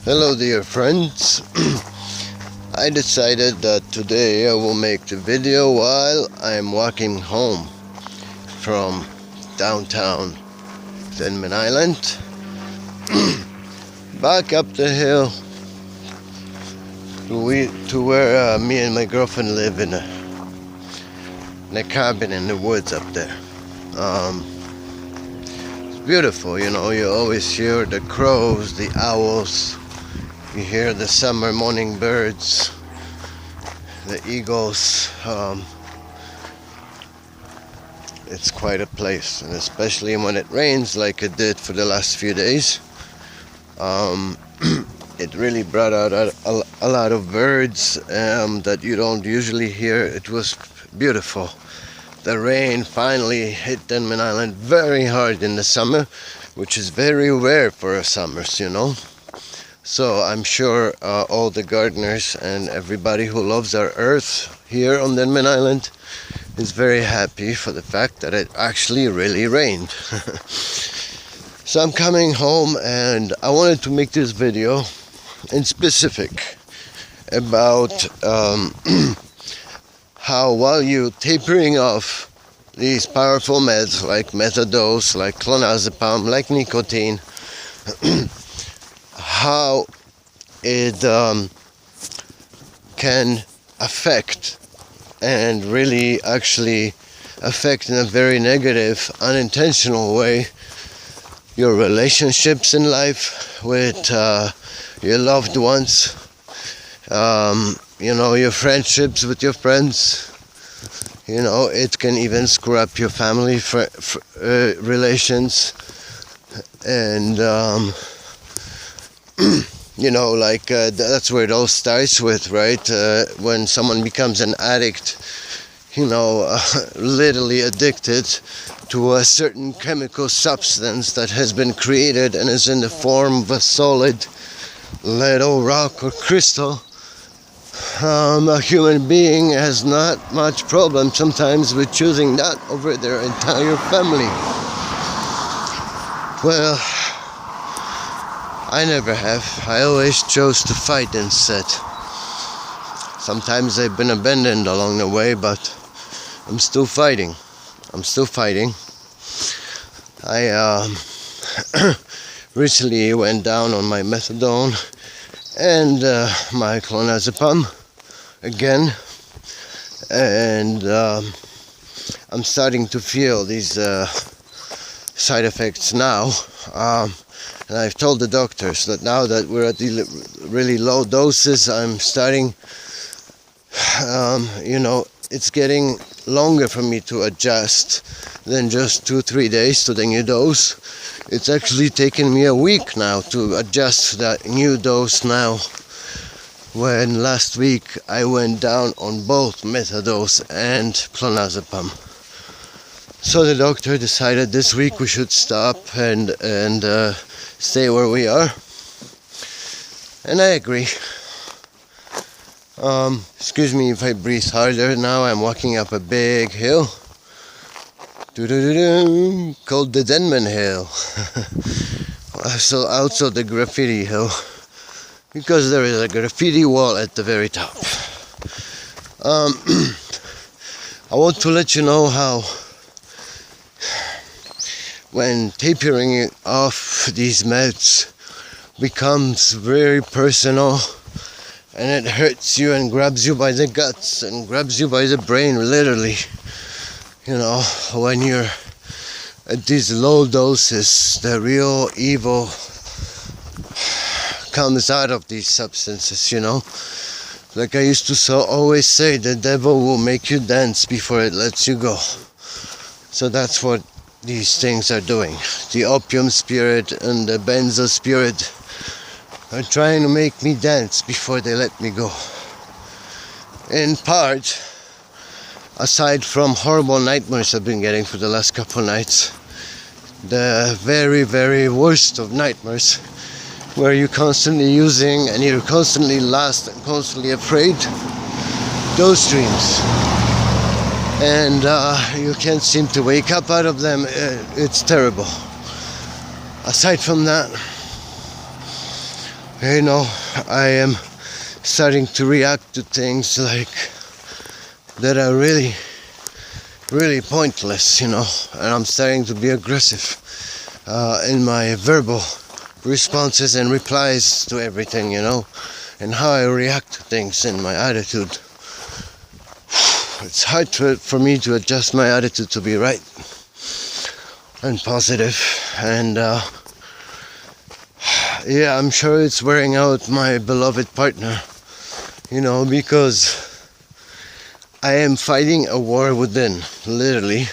Hello dear friends. I decided that today I will make the video while I'm walking home from downtown Denman Island back up the hill to where me and my girlfriend live in a cabin in the woods up there. It's beautiful, you know. You always hear the crows, the owls. You hear the summer morning birds, the eagles. It's quite a place, and especially when it rains like it did for the last few days. It really brought out a lot of birds that you don't usually hear. It was beautiful. The rain finally hit Denman Island very hard in the summer, which is very rare for summers, you know. So I'm sure all the gardeners and everybody who loves our earth here on Denman Island is very happy for the fact that it actually really rained. So I'm coming home, and I wanted to make this video in specific about how, while you tapering off these powerful meds like methadose, like clonazepam, like nicotine, how it can affect, and really actually affect in a very negative, unintentional way, your relationships in life with your loved ones, you know, your friendships with your friends. You know, it can even screw up your family relations, and you know, like that's where it all starts with, right? When someone becomes an addict, you know, literally addicted to a certain chemical substance that has been created and is in the form of a solid lead or rock or crystal. A human being has not much problem sometimes with choosing that over their entire family. Well, I never have. I always chose to fight instead. Sometimes I've been abandoned along the way, but I'm still fighting. I recently went down on my methadone and my clonazepam again, and I'm starting to feel these side effects now. And I've told the doctors that now that we're at the really low doses, I'm starting, you know, it's getting longer for me to adjust than just 2-3 days to the new dose. It's actually taken me a week now to adjust to that new dose now, when last week I went down on both methadose and clonazepam. So the doctor decided this week we should stop and stay where we are, and I agree. Excuse me if I breathe harder now. I'm walking up a big hill called the Denman Hill. So also the graffiti hill, because there is a graffiti wall at the very top. I want to let you know how, when tapering off these meds becomes very personal, and it hurts you and grabs you by the guts and grabs you by the brain, literally. You know, when you're at these low doses, the real evil comes out of these substances, you know. Like I used to always say, the devil will make you dance before it lets you go. So that's what these things are doing. The opium spirit and the benzo spirit are trying to make me dance before they let me go. In part, aside from horrible nightmares I've been getting for the last couple nights, the very, very worst of nightmares, where you're constantly using and you're constantly lost and constantly afraid, those dreams. And you can't seem to wake up out of them. It's terrible. Aside from that, You know, I am starting to react to things like that are really, really pointless, you know, and I'm starting to be aggressive in my verbal responses and replies to everything, you know, and how I react to things and my attitude. It's hard for me to adjust my attitude to be right and positive, and yeah, I'm sure it's wearing out my beloved partner, you know, because I am fighting a war within, literally,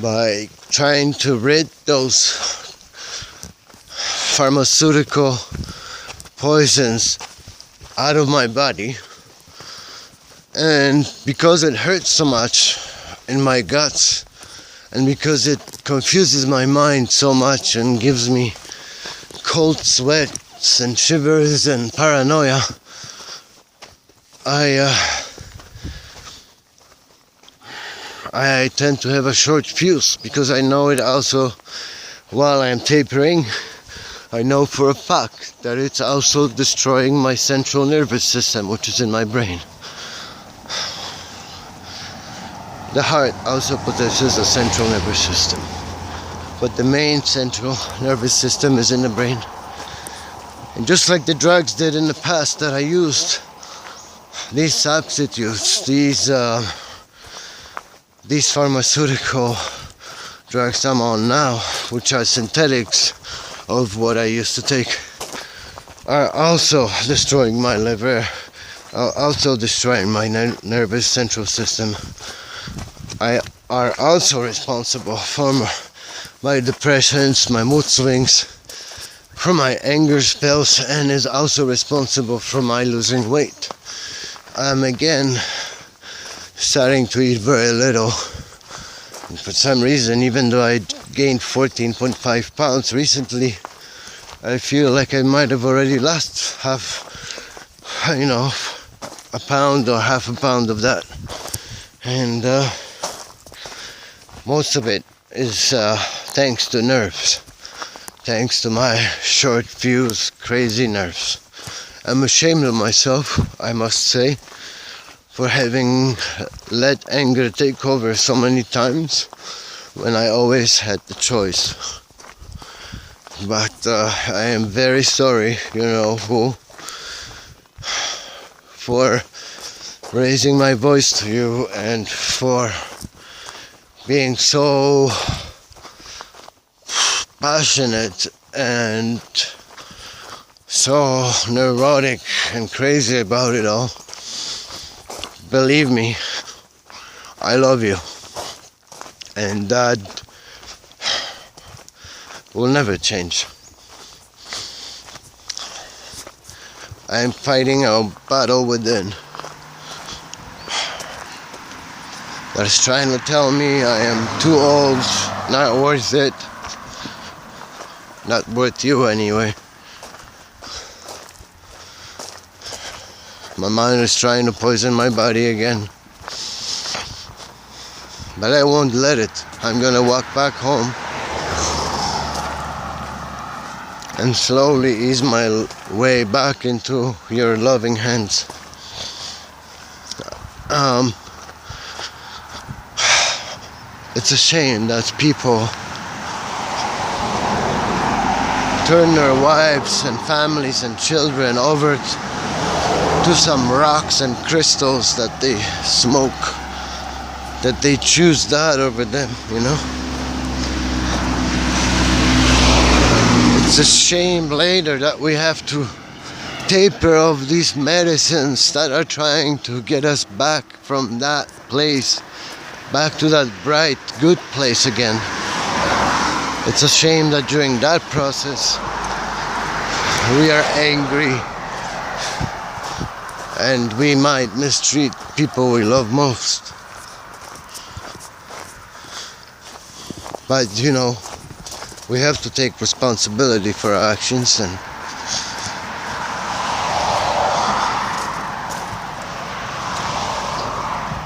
by trying to rid those pharmaceutical poisons out of my body. And because it hurts so much in my guts, and because it confuses my mind so much and gives me cold sweats and shivers and paranoia, I tend to have a short fuse, because I know it also, while I'm tapering, I know for a fact that it's also destroying my central nervous system, which is in my brain. The heart also possesses a central nervous system, but the main central nervous system is in the brain. And just like the drugs did in the past that I used, these substitutes, these pharmaceutical drugs I'm on now, which are synthetics of what I used to take, are also destroying my liver, are also destroying my nervous central system. Are also responsible for my depressions, my mood swings, for my anger spells, and is also responsible for my losing weight. I'm again starting to eat very little. And for some reason, even though I gained 14.5 pounds recently, I feel like I might have already lost a pound or half a pound of that. And most of it is thanks to nerves, thanks to my short fuse, crazy nerves. I'm ashamed of myself, I must say, for having let anger take over so many times when I always had the choice. But I am very sorry, for raising my voice to you and for being so passionate and so neurotic and crazy about it all. Believe me, I love you, and that will never change. I am fighting a battle within that is trying to tell me I am too old, not worth it, not worth you anyway. My mind is trying to poison my body again, but I won't let it. I'm gonna walk back home and slowly ease my way back into your loving hands. It's a shame that people turn their wives and families and children over to some rocks and crystals that they smoke, that they choose that over them, It's a shame later that we have to taper of these medicines that are trying to get us back from that place, back to that bright, good place again. It's a shame that during that process we are angry and we might mistreat people we love most. But we have to take responsibility for our actions, and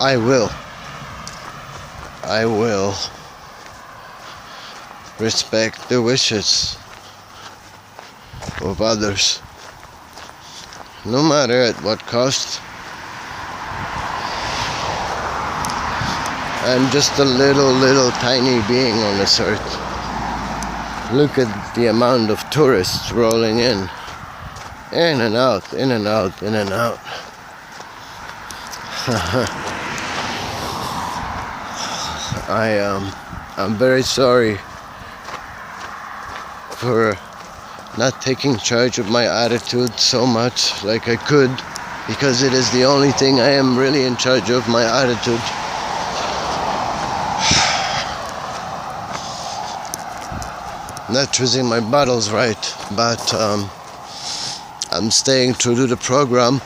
I will respect the wishes of others. no matter at what cost. I'm just a little tiny being on this earth. Look at the amount of tourists rolling in and out, in and out, in and out. I'm very sorry for not taking charge of my attitude so much like I could, because it is the only thing I am really in charge of, my attitude. Not choosing my battles right, but I'm staying true to the program.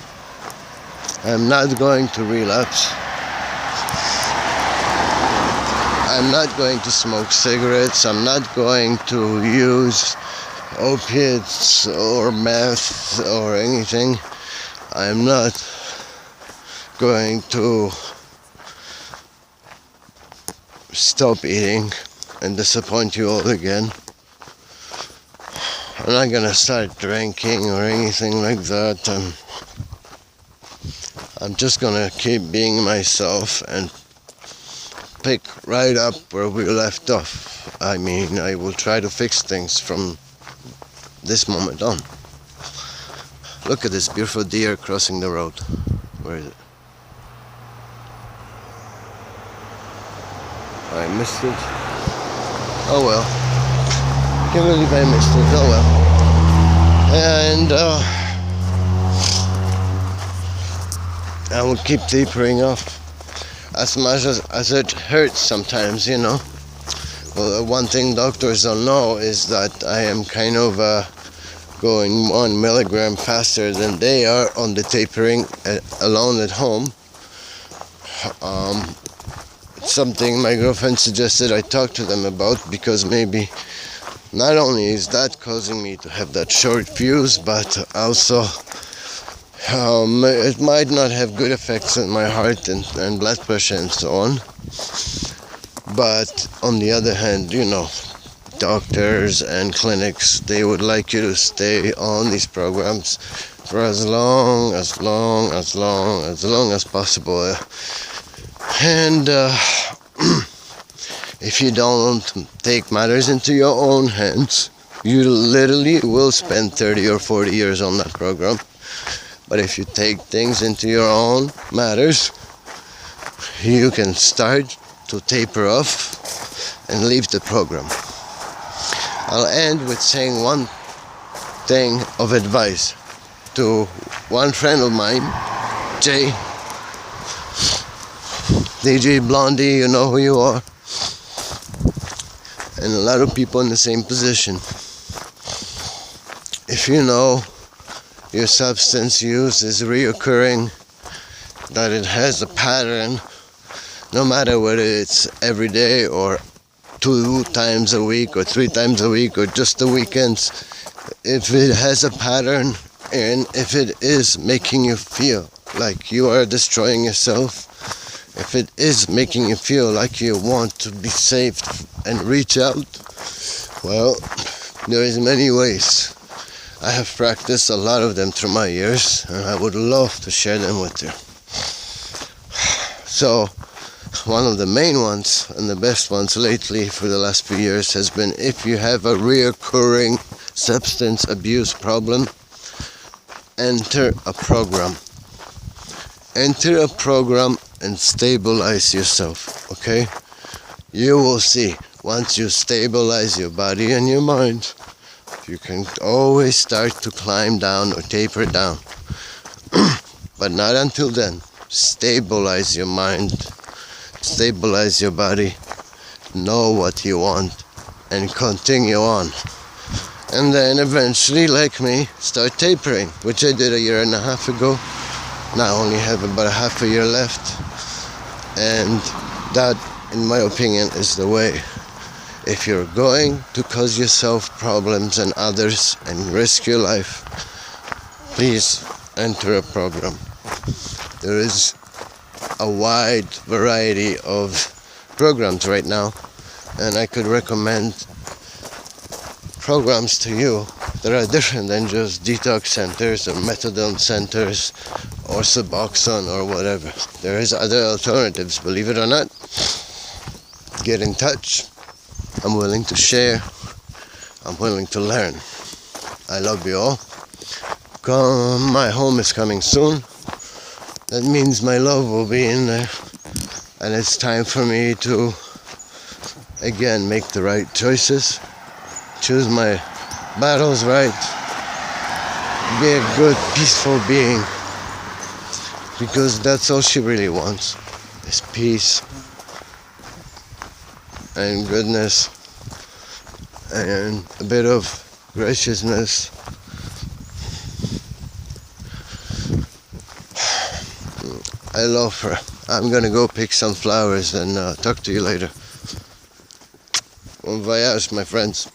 I'm not going to relapse. I'm not going to smoke cigarettes. I'm not going to use opiates or meth or anything. I'm not going to stop eating and disappoint you all again. I'm not gonna start drinking or anything like that. I'm just gonna keep being myself and pick right up where we left off. I mean, I will try to fix things from this moment on. Look at this beautiful deer crossing the road. Where is it? I missed it. Oh well. Can't believe I missed it. Oh well. And I will keep tapering off as much as it hurts sometimes, you know. Well, one thing doctors don't know is that I am kind of going 1 milligram faster than they are on the tapering alone at home. Something my girlfriend suggested I talk to them about, because maybe not only is that causing me to have that short fuse, but also it might not have good effects on my heart and blood pressure and so on. But on the other hand, you know, doctors and clinics, they would like you to stay on these programs for as long as possible. And if you don't take matters into your own hands, you literally will spend 30 or 40 years on that program. But if you take things into your own matters, you can start to taper off and leave the program. I'll end with saying one thing of advice to one friend of mine, DJ Blondie, you know who you are, and a lot of people in the same position. If you know your substance use is reoccurring, that it has a pattern, no matter whether it's every day or 2 times a week or 3 times a week or just the weekends, if it has a pattern and if it is making you feel like you are destroying yourself, if it is making you feel like you want to be saved and reach out, well, there is many ways. I have practiced a lot of them through my years, and I would love to share them with you. So, one of the main ones and the best ones lately for the last few years has been, if you have a reoccurring substance abuse problem, enter a program. Enter a program and stabilize yourself, okay? You will see, once you stabilize your body and your mind, you can always start to climb down or taper down. But not until then. Stabilize your mind, stabilize your body, know what you want, and continue on. And then eventually, like me, start tapering, which I did 1.5 years ago. Now I only have about half a year left. And that, in my opinion, is the way. If you're going to cause yourself problems and others and risk your life, please enter a program. There is a wide variety of programs right now, and I could recommend programs to you that are different than just detox centers or methadone centers or Suboxone or whatever. There is other alternatives, believe it or not. Get in touch. I'm willing to share. I'm willing to learn. I love you all. My home is coming soon. That means my love will be in there. And it's time for me to, again, make the right choices. Choose my battles right. Be a good, peaceful being. Because that's all she really wants. Is peace. And goodness. And a bit of graciousness. I love her. I'm gonna go pick some flowers and talk to you later. Bon voyage, my friends.